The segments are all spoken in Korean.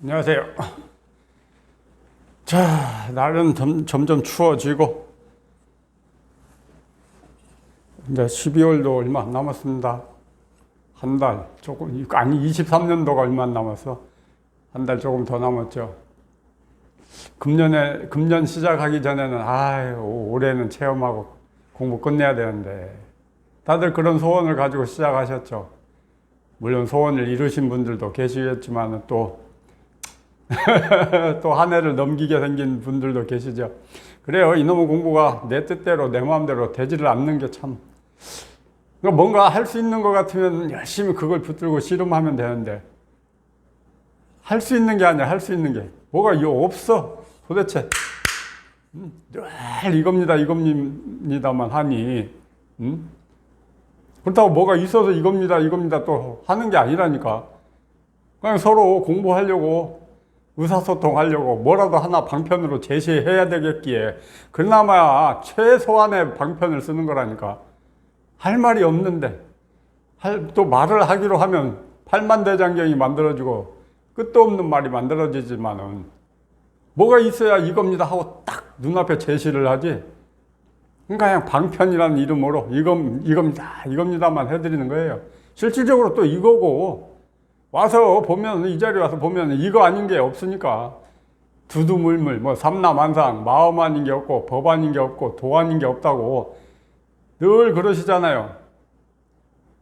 안녕하세요. 자, 날은 점점 추워지고 이제 12월도 얼마 안 남았습니다. 한 달 조금, 아니 23년도가 얼마 안 남았어. 한 달 조금 더 남았죠. 금년 시작하기 전에는 올해는 체험하고 공부 끝내야 되는데 다들 그런 소원을 가지고 시작하셨죠. 물론 소원을 이루신 분들도 계시겠지만 또 한 해를 넘기게 생긴 분들도 계시죠. 그래요. 이놈의 공부가 내 뜻대로 내 마음대로 되지를 않는 게 참, 뭔가 할 수 있는 것 같으면 열심히 그걸 붙들고 씨름하면 되는데 할 수 있는 게 아니야. 할 수 있는 게 뭐가 없어 도대체. 늘 이겁니다만 하니 그렇다고 뭐가 있어서 이겁니다 또 하는 게 아니라니까. 그냥 서로 공부하려고 의사소통하려고 뭐라도 하나 방편으로 제시해야 되겠기에 그나마 최소한의 방편을 쓰는 거라니까. 할 말이 없는데 또 말을 하기로 하면 팔만대장경이 만들어지고 끝도 없는 말이 만들어지지만은 뭐가 있어야 이겁니다 하고 딱 눈앞에 제시를 하지. 그러니까 그냥 방편이라는 이름으로 이겁니다만 해드리는 거예요. 실질적으로 또 이거고 와서 보면, 이 자리에 와서 보면 이거 아닌 게 없으니까 두두물물 뭐 삼라만상 마음 아닌 게 없고 법 아닌 게 없고 도 아닌 게 없다고 늘 그러시잖아요.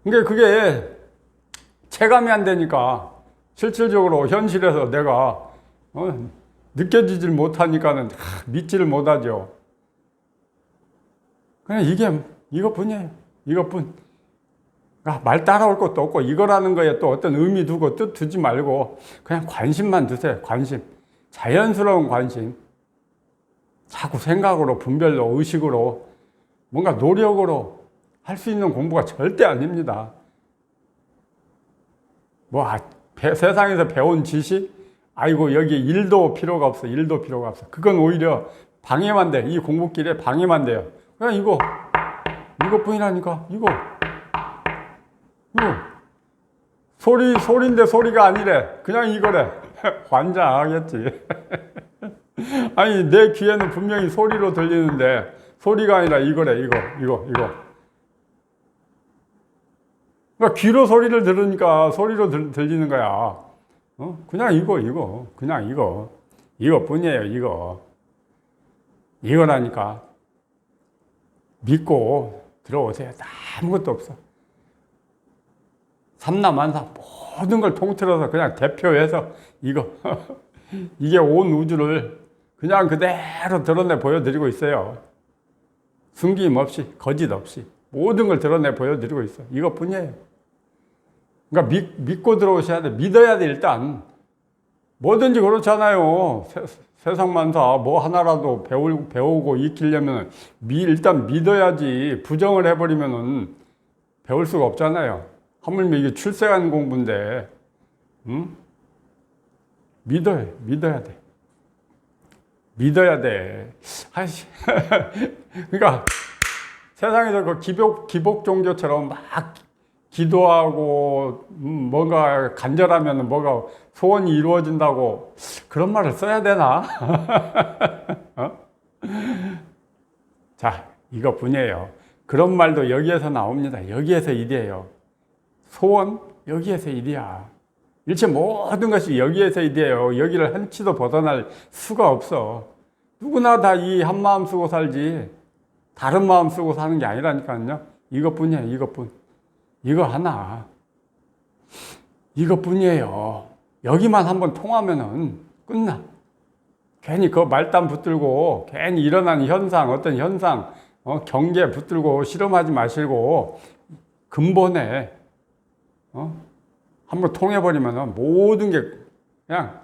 그러니까 그게 체감이 안 되니까 실질적으로 현실에서 내가 느껴지질 못하니까는 믿지를 못하죠. 그냥 이것뿐이에요. 이것뿐. 말 따라올 것도 없고 이거라는 거에 또 어떤 의미 두고 뜻 두지 말고 그냥 관심만 두세요. 관심. 자연스러운 관심. 자꾸 생각으로 분별로 의식으로 뭔가 노력으로 할 수 있는 공부가 절대 아닙니다. 세상에서 배운 지식? 아이고 여기 일도 필요가 없어. 일도 필요가 없어. 그건 오히려 방해만 돼. 이 공부길에 방해만 돼요. 그냥 이것뿐이라니까. 이거 소리인데 소리가 아니래. 그냥 이거래. 환장하겠지. 아니, 내 귀에는 분명히 소리로 들리는데 소리가 아니라 이거래. 이거. 그러니까 귀로 소리를 들으니까 소리로 들리는 거야. 그냥 그냥 이거뿐이에요. 이거라니까. 믿고 들어오세요. 아무것도 없어. 삼라만상 모든 걸 통틀어서 그냥 대표해서 이게 온 우주를 그냥 그대로 드러내 보여드리고 있어요. 숨김 없이 거짓 없이 모든 걸 드러내 보여드리고 있어. 이것뿐이에요. 그러니까 믿고 들어오셔야 돼. 믿어야 돼. 일단 뭐든지 그렇잖아요. 세상만사 뭐 하나라도 배우고 익히려면 일단 믿어야지. 부정을 해버리면은 배울 수가 없잖아요. 하물며 이게 출세하는 공부인데, 믿어야 돼. 믿어야 돼. 그러니까 세상에서 그 기복 종교처럼 막 기도하고 뭔가 간절하면 뭐가 소원이 이루어진다고 그런 말을 써야 되나? 자, 이것뿐이에요. 그런 말도 여기에서 나옵니다. 여기에서 일이에요. 소원? 여기에서 일이야. 일체 모든 것이 여기에서 일이에요. 여기를 한치도 벗어날 수가 없어. 누구나 다 이 한 마음 쓰고 살지 다른 마음 쓰고 사는 게 아니라니까요. 이것뿐이에요. 이거 하나. 이것뿐이에요. 여기만 한번 통하면은 끝나. 괜히 그 말단 붙들고 괜히 일어나는 어떤 현상, 경계 붙들고 실험하지 마시고 근본에 한번 통해버리면 모든 게 그냥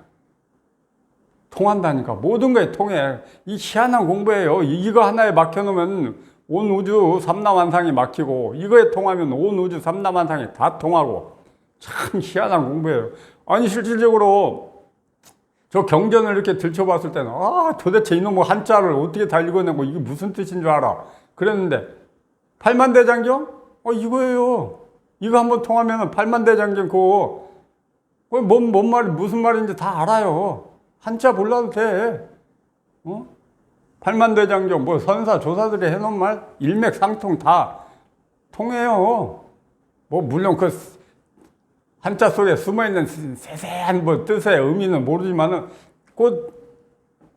통한다니까. 모든 거에 통해. 이 희한한 공부예요. 이거 하나에 막혀놓으면 온 우주 삼라만상이 막히고 이거에 통하면 온 우주 삼라만상이 다 통하고 참 희한한 공부예요. 아니 실질적으로 저 경전을 이렇게 들춰봤을 때는 도대체 이놈의 한자를 어떻게 다 읽어내고 이게 무슨 뜻인 줄 알아. 그랬는데 팔만대장경? 이거예요. 이거 한번 통하면 팔만대장경 그거 뭔 말이, 무슨 말인지 다 알아요. 한자 몰라도 돼. 어? 팔만대장경, 뭐 선사, 조사들이 해놓은 말, 일맥상통 다 통해요. 뭐, 물론 그 한자 속에 숨어있는 세세한 뭐 뜻의 의미는 모르지만은, 그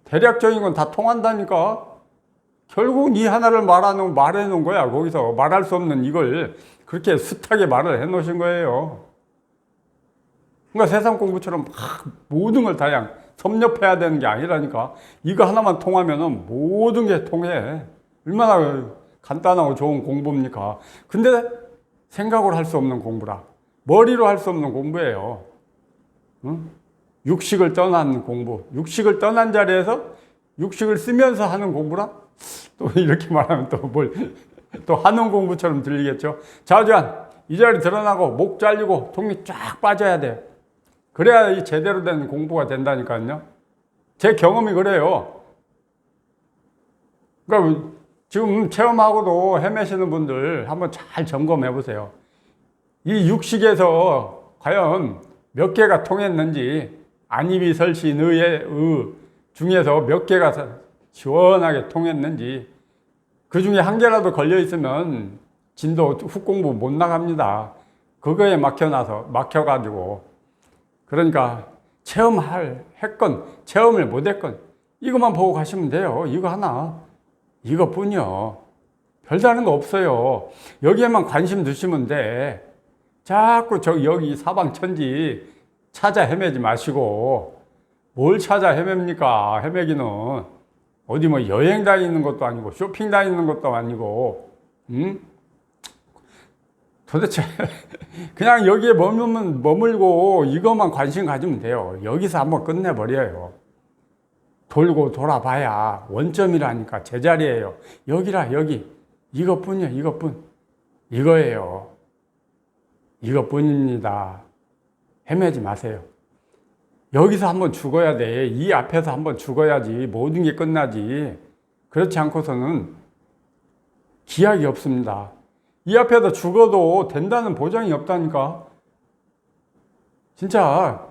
대략적인 건 다 통한다니까. 결국 이 하나를 말해 놓은 거야. 거기서 말할 수 없는 이걸 그렇게 숱하게 말을 해 놓으신 거예요. 그러니까 세상 공부처럼 막 모든 걸 다 그냥 섭렵해야 되는 게 아니라니까. 이거 하나만 통하면은 모든 게 통해. 얼마나 간단하고 좋은 공부입니까? 근데 생각으로 할 수 없는 공부라. 머리로 할 수 없는 공부예요. 응? 육식을 떠난 공부. 육식을 떠난 자리에서 육식을 쓰면서 하는 공부라? 또 이렇게 말하면 또 하는 공부처럼 들리겠죠. 좌우지간 이 자리 드러나고 목 잘리고 통이 쫙 빠져야 돼. 그래야 이 제대로 된 공부가 된다니까요. 제 경험이 그래요. 그러니까 지금 체험하고도 헤매시는 분들 한번 잘 점검해 보세요. 이 육식에서 과연 몇 개가 통했는지, 안입이 설신 의의 중에서 몇 개가 시원하게 통했는지, 그 중에 한 개라도 걸려 있으면 진도 훅 공부 못 나갑니다. 그거에 막혀가지고. 그러니까 했건 체험을 못 했건 이것만 보고 가시면 돼요. 이거 하나, 이것뿐이요. 별다른 거 없어요. 여기에만 관심 두시면 돼. 자꾸 여기 사방천지 찾아 헤매지 마시고. 뭘 찾아 헤맵니까? 헤매기는 어디 뭐 여행 다니는 것도 아니고 쇼핑 다니는 것도 아니고, 응? 도대체 그냥 여기에 머물고 이것만 관심 가지면 돼요. 여기서 한번 끝내버려요. 돌고 돌아봐야 원점이라니까. 제자리예요. 여기라, 여기. 이것뿐이요, 이것뿐. 이거예요. 이것뿐입니다. 헤매지 마세요. 여기서 한번 죽어야 돼. 이 앞에서 한번 죽어야지 모든 게 끝나지. 그렇지 않고서는 기약이 없습니다. 이 앞에서 죽어도 된다는 보장이 없다니까. 진짜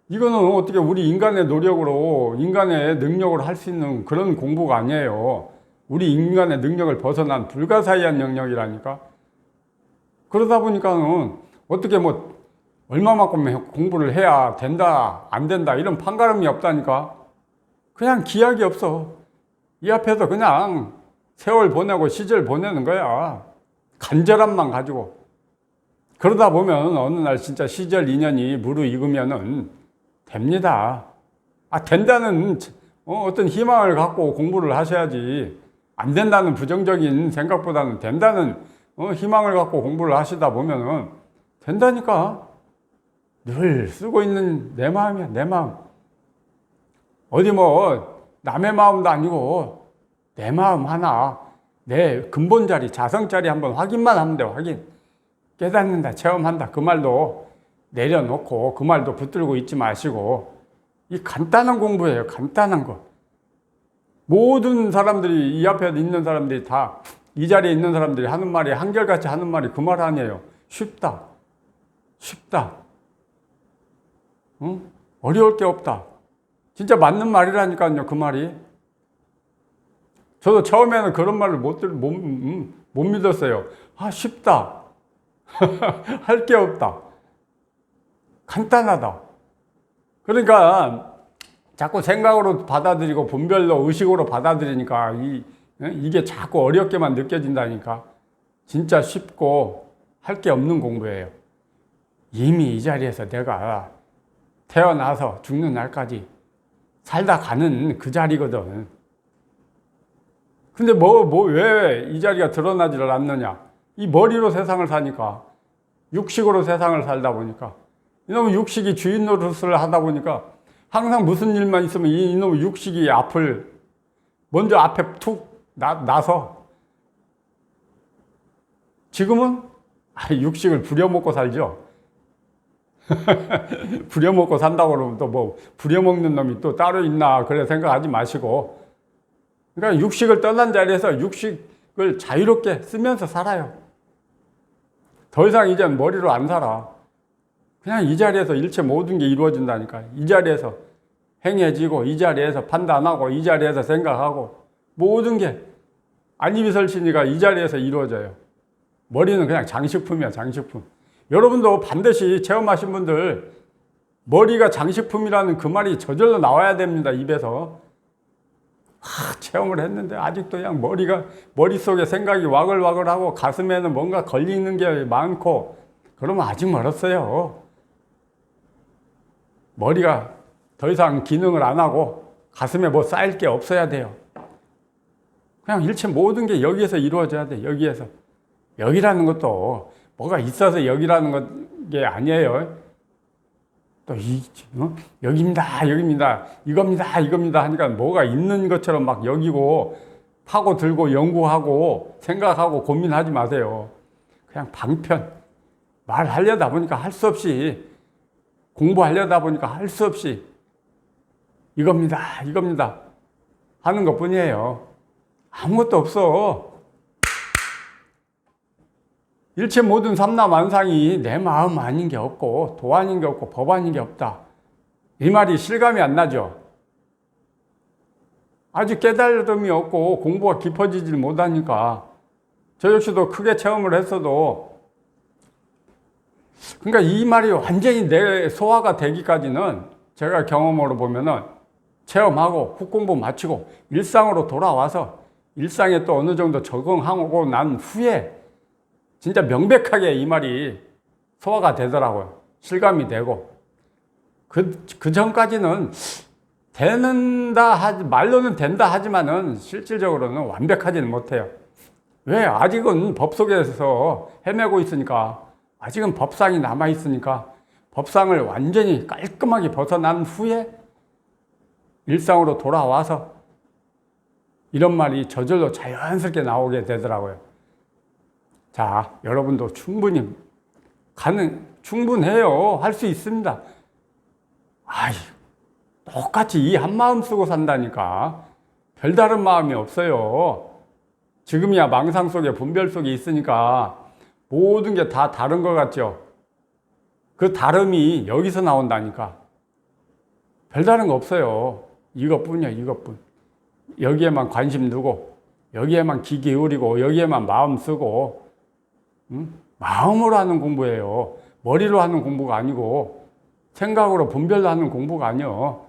이거는 어떻게 우리 인간의 노력으로, 인간의 능력으로 할 수 있는 그런 공부가 아니에요. 우리 인간의 능력을 벗어난 불가사의한 영역이라니까. 그러다 보니까는 어떻게 뭐 얼마만큼 공부를 해야 된다, 안 된다, 이런 판가름이 없다니까. 그냥 기약이 없어. 이 앞에서 그냥 세월 보내고 시절 보내는 거야. 간절함만 가지고. 그러다 보면 어느 날 진짜 시절 인연이 무르익으면은 됩니다. 된다는 어떤 희망을 갖고 공부를 하셔야지. 안 된다는 부정적인 생각보다는 된다는 희망을 갖고 공부를 하시다 보면은 된다니까. 늘 쓰고 있는 내 마음이야, 내 마음. 어디 뭐 남의 마음도 아니고 내 마음 하나, 내 근본 자리, 자성 자리 한번 확인만 하면 돼. 확인. 깨닫는다, 체험한다, 그 말도 내려놓고 그 말도 붙들고 있지 마시고. 이 간단한 공부예요. 간단한 거. 모든 사람들이, 이 앞에 있는 사람들이 다, 이 자리에 있는 사람들이 하는 말이, 한결같이 하는 말이 그 말 아니에요. 쉽다, 쉽다. 응? 어려울 게 없다. 진짜 맞는 말이라니까요, 그 말이. 저도 처음에는 그런 말을 못 믿었어요. 쉽다. 할 게 없다. 간단하다. 그러니까 자꾸 생각으로 받아들이고 분별로, 의식으로 받아들이니까 이게 자꾸 어렵게만 느껴진다니까. 진짜 쉽고 할 게 없는 공부예요. 이미 이 자리에서 내가 태어나서 죽는 날까지 살다 가는 그 자리거든. 근데 왜 이 자리가 드러나지를 않느냐? 이 머리로 세상을 사니까. 육식으로 세상을 살다 보니까. 이놈의 육식이 주인 노릇을 하다 보니까 항상 무슨 일만 있으면 이놈의 육식이 먼저 앞에 툭 나서. 지금은 육식을 부려먹고 살죠. 부려먹고 산다고 그러면 또 뭐 부려먹는 놈이 또 따로 있나, 그래 생각하지 마시고. 그러니까 육식을 떠난 자리에서 육식을 자유롭게 쓰면서 살아요. 더 이상 이젠 머리로 안 살아. 그냥 이 자리에서 일체 모든 게 이루어진다니까. 이 자리에서 행해지고, 이 자리에서 판단하고, 이 자리에서 생각하고, 모든 게 안이비설신이가 이 자리에서 이루어져요. 머리는 그냥 장식품이야, 장식품. 여러분도 반드시 체험하신 분들, 머리가 장식품이라는 그 말이 저절로 나와야 됩니다, 입에서. 체험을 했는데 아직도 그냥 머릿속에 생각이 와글와글하고 가슴에는 뭔가 걸리는 게 많고, 그러면 아직 멀었어요. 머리가 더 이상 기능을 안 하고 가슴에 뭐 쌓일 게 없어야 돼요. 그냥 일체 모든 게 여기에서 이루어져야 돼, 여기에서. 여기라는 것도 뭐가 있어서 여기라는 게 아니에요. 또 여기입니다, 여기입니다, 이겁니다 하니까 뭐가 있는 것처럼 막 여기고 파고 들고 연구하고 생각하고 고민하지 마세요. 그냥 방편. 말하려다 보니까 할 수 없이, 공부하려다 보니까 할 수 없이 이겁니다 하는 것 뿐이에요. 아무것도 없어. 일체 모든 삼라만상이 내 마음 아닌 게 없고 도 아닌 게 없고 법 아닌 게 없다. 이 말이 실감이 안 나죠? 아직 깨달음이 없고 공부가 깊어지질 못하니까. 저 역시도 크게 체험을 했어도, 그러니까 이 말이 완전히 내 소화가 되기까지는 제가 경험으로 보면은 체험하고 훅 공부 마치고 일상으로 돌아와서 일상에 또 어느 정도 적응하고 난 후에 진짜 명백하게 이 말이 소화가 되더라고요. 실감이 되고. 그 전까지는 말로는 된다 하지만은 실질적으로는 완벽하지는 못해요. 왜? 아직은 법 속에서 헤매고 있으니까. 아직은 법상이 남아있으니까. 법상을 완전히 깔끔하게 벗어난 후에 일상으로 돌아와서 이런 말이 저절로 자연스럽게 나오게 되더라고요. 자, 여러분도 충분해요. 할 수 있습니다. 똑같이 이 한 마음 쓰고 산다니까. 별다른 마음이 없어요. 지금이야 망상 속에 분별 속에 있으니까 모든 게 다 다른 것 같죠? 그 다름이 여기서 나온다니까. 별다른 거 없어요. 이것뿐이야, 이것뿐. 여기에만 관심 두고, 여기에만 귀 기울이고, 여기에만 마음 쓰고, 마음으로 하는 공부예요. 머리로 하는 공부가 아니고 생각으로 분별로 하는 공부가 아니요.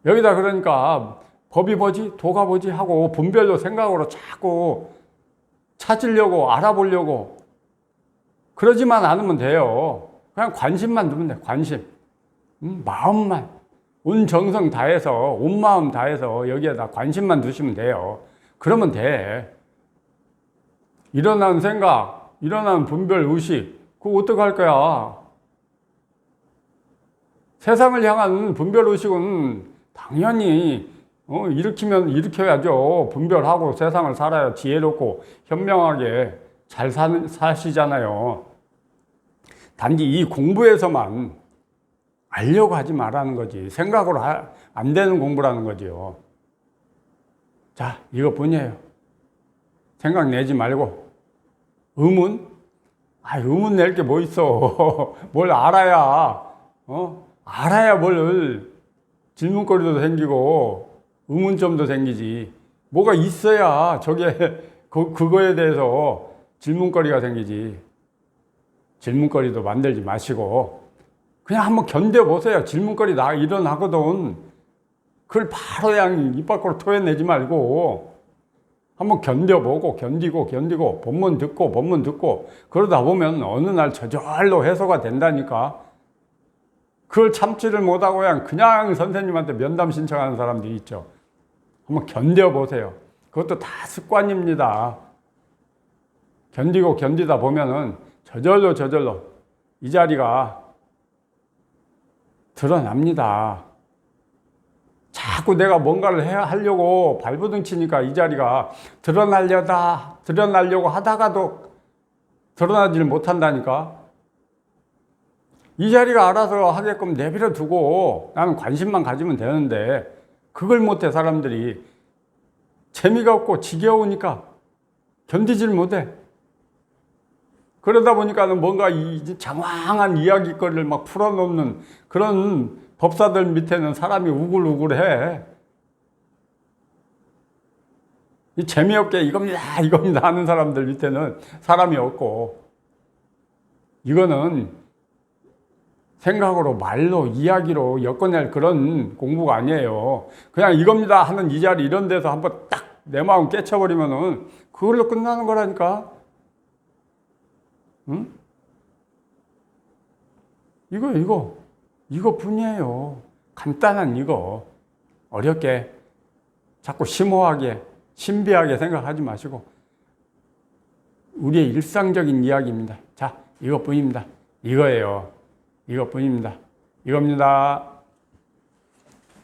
여기다 그러니까 법이 뭐지? 도가 뭐지? 하고 분별로 생각으로 자꾸 찾으려고 알아보려고 그러지만 않으면 돼요. 그냥 관심만 두면 돼. 관심. 마음만 온 정성 다해서 온 마음 다해서 여기에다 관심만 두시면 돼요. 그러면 돼. 일어나는 생각, 일어나는 분별 의식, 그거 어떡할 거야? 세상을 향한 분별 의식은 당연히 일으켜야죠. 분별하고 세상을 살아야 지혜롭고 현명하게 잘 사시잖아요. 단지 이 공부에서만 알려고 하지 말라는 거지. 생각으로 안 되는 공부라는 거지요. 자, 이것뿐이에요. 생각 내지 말고. 의문? 의문 낼 게 뭐 있어. 뭘 알아야, 알아야 뭘 질문거리도 생기고 의문점도 생기지. 뭐가 있어야 저게 그거에 대해서 질문거리가 생기지. 질문거리도 만들지 마시고 그냥 한번 견뎌보세요. 질문거리 일어나거든. 그걸 바로 그냥 입 밖으로 토해내지 말고 한번 견뎌보고 견디고 법문 듣고 그러다 보면 어느 날 저절로 해소가 된다니까. 그걸 참지를 못하고 그냥 선생님한테 면담 신청하는 사람들이 있죠. 한번 견뎌보세요. 그것도 다 습관입니다. 견디다 보면은 저절로 이 자리가 드러납니다. 자꾸 내가 뭔가를 하려고 발버둥 치니까 이 자리가 드러나려고 하다가도 드러나지를 못한다니까. 이 자리가 알아서 하게끔 내버려 두고 나는 관심만 가지면 되는데 그걸 못해. 사람들이 재미가 없고 지겨우니까 견디질 못해. 그러다 보니까는 뭔가 이 장황한 이야기거리를 막 풀어놓는 그런 법사들 밑에는 사람이 우글우글해. 이 재미없게 이겁니다, 이겁니다 하는 사람들 밑에는 사람이 없고, 이거는 생각으로, 말로, 이야기로 엮어낼 그런 공부가 아니에요. 그냥 이겁니다 하는 이 자리 이런 데서 한번 딱 내 마음 깨쳐버리면은 그걸로 끝나는 거라니까. 응? 이거뿐이에요. 간단한 이거. 어렵게, 자꾸 심오하게, 신비하게 생각하지 마시고, 우리의 일상적인 이야기입니다. 자, 이것뿐입니다. 이거예요. 이것뿐입니다. 이겁니다.